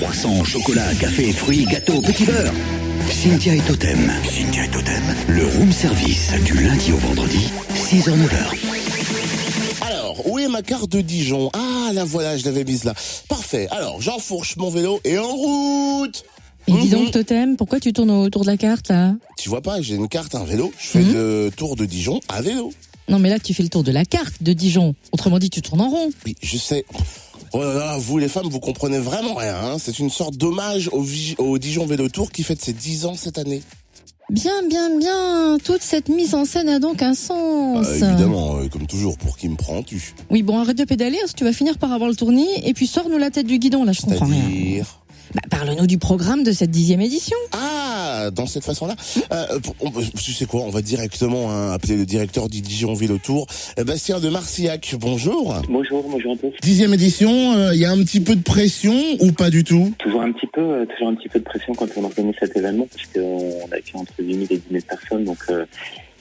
Croissants, chocolat, café, fruits, gâteaux, petit beurre. Cynthia et Totem. Cynthia et Totem. Le room service du lundi au vendredi, 6h-9h. Alors, où est ma carte de Dijon? Ah, la voilà, je l'avais mise là. Parfait. Alors, j'enfourche mon vélo et en route. Mais dis donc, Totem, pourquoi tu tournes autour de la carte, là? Tu vois pas, j'ai une carte, un vélo. Je fais le tour de Dijon à vélo. Non, mais là, tu fais le tour de la carte de Dijon. Autrement dit, tu tournes en rond. Oui, je sais. Oh là là, vous les femmes, vous comprenez vraiment rien. Hein. C'est une sorte d'hommage au Dijon Vélo Tour qui fête ses 10 ans cette année. Bien. Toute cette mise en scène a donc un sens. Évidemment, comme toujours, pour qui me prends-tu? Oui, bon, arrête de pédaler, parce que tu vas finir par avoir le tournis, et puis sors-nous la tête du guidon, là, je comprends rien. C'est-à-dire... Parle-nous du programme de cette 10e édition. Ah, dans cette façon-là. Tu sais quoi, on va directement appeler le directeur du Dijon Vélo Tour, Bastien de Marcillac. Bonjour. Bonjour à tous. 10e édition, il y a un petit peu de pression ou pas du tout? Toujours un petit peu de pression quand on organise cet événement, parce qu'on a accueilli entre 8 000 et 10 000 personnes, donc il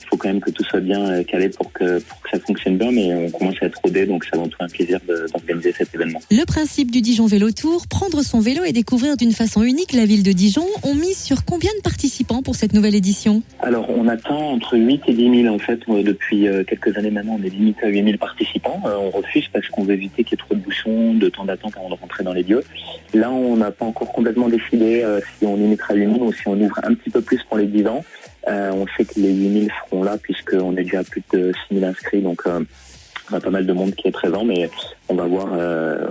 faut quand même que tout soit bien calé pour que ça fonctionne bien, mais on commence à être rodé, donc c'est avant tout un plaisir d'organiser cet événement. Le principe du Dijon Vélo Tour, prendre son vélo et découvrir d'une façon unique la ville de Dijon, on mise sur combien de participants pour cette nouvelle édition? Alors, on attend entre 8 et 10 000, en fait. Depuis quelques années maintenant, on est limité à 8 000 participants. On refuse parce qu'on veut éviter qu'il y ait trop de bouchons, de temps d'attente avant de rentrer dans les lieux. Là, on n'a pas encore complètement décidé si on limitera à 8 000 ou si on ouvre un petit peu plus pour les 10 ans. On sait que les 8 000 seront là puisqu'on est déjà à plus de 6 000 inscrits, donc on a pas mal de monde qui est présent, mais on va voir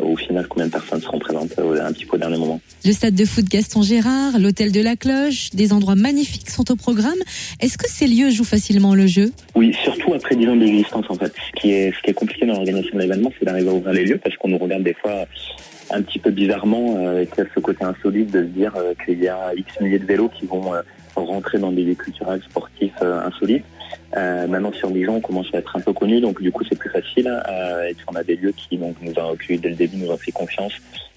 au final combien de personnes seront présentes un petit peu au dernier moment. Le stade de foot Gaston Gérard, l'hôtel de la Cloche, des endroits magnifiques sont au programme. Est-ce que ces lieux jouent facilement le jeu? Oui, surtout après 10 ans d'existence en fait. Ce qui est compliqué dans l'organisation de l'événement, c'est d'arriver à ouvrir les lieux parce qu'on nous regarde des fois un petit peu bizarrement avec ce côté insolite de se dire qu'il y a X milliers de vélos qui vont rentrer dans des lieux culturels, sportifs insolites. Maintenant sur Dijon on commence à être un peu connu, donc du coup c'est plus facile et puis on a des lieux qui donc nous ont accueillis dès le début, nous ont fait confiance,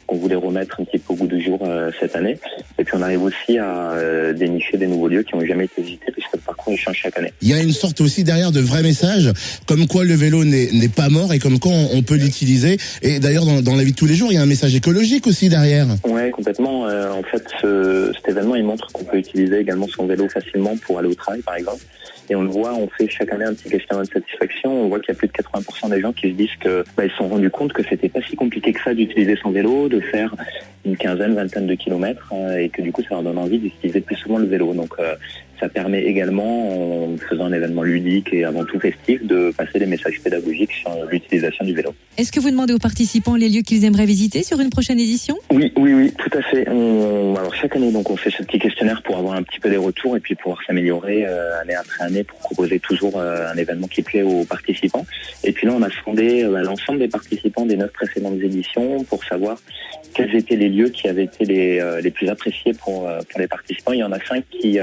qu'on voulait remettre un petit peu au goût du jour cette année, et puis on arrive aussi à dénicher des nouveaux lieux qui n'ont jamais été visités puisque le parcours change chaque année. Il y a une sorte aussi derrière de vrais messages, comme quoi le vélo n'est pas mort et comme quoi on peut l'utiliser, et d'ailleurs dans la vie de tous les jours il y a un message écologique aussi derrière. Ouais, complètement. En fait cet événement il montre qu'on peut utiliser également son vélo facilement pour aller au travail par exemple. Et on le voit, on fait chaque année un petit questionnaire de satisfaction. On voit qu'il y a plus de 80% des gens qui se disent que ils se sont rendus compte que c'était pas si compliqué que ça d'utiliser son vélo, de faire une vingtaine de kilomètres, et que du coup ça leur donne envie d'utiliser plus souvent le vélo. Donc ça permet également, en faisant un événement ludique et avant tout festif, de passer des messages pédagogiques sur l'utilisation du vélo. Est-ce que vous demandez aux participants les lieux qu'ils aimeraient visiter sur une prochaine édition? Oui, tout à fait. Alors chaque année, donc on fait ce petit questionnaire pour avoir un petit peu des retours et puis pouvoir s'améliorer année après année pour proposer toujours un événement qui plaît aux participants. Et puis là, on a sondé l'ensemble des participants des 9 précédentes éditions pour savoir quels étaient les lieux qui avaient été les plus appréciés pour les participants. Il y en a 5 qui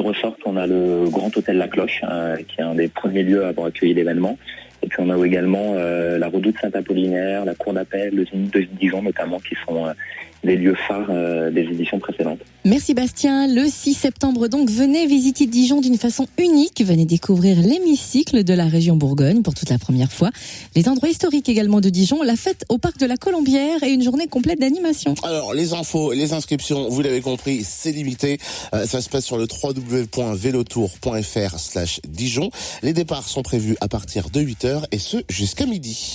ressortent. On a le Grand Hôtel La Cloche, qui est un des premiers lieux à avoir accueilli l'événement. Et puis on a également la Redoute Saint-Apollinaire, la Cour d'appel, le Zénith de Dijon notamment, qui sont des lieux phares des éditions précédentes. Merci Bastien. Le 6 septembre donc, venez visiter Dijon d'une façon unique. Venez découvrir l'hémicycle de la région Bourgogne pour toute la première fois. Les endroits historiques également de Dijon, la fête au parc de la Colombière et une journée complète d'animation. Alors les infos, les inscriptions, vous l'avez compris, c'est limité. Ça se passe sur le www.velotour.fr/Dijon. Les départs sont prévus à partir de 8h et ce jusqu'à midi.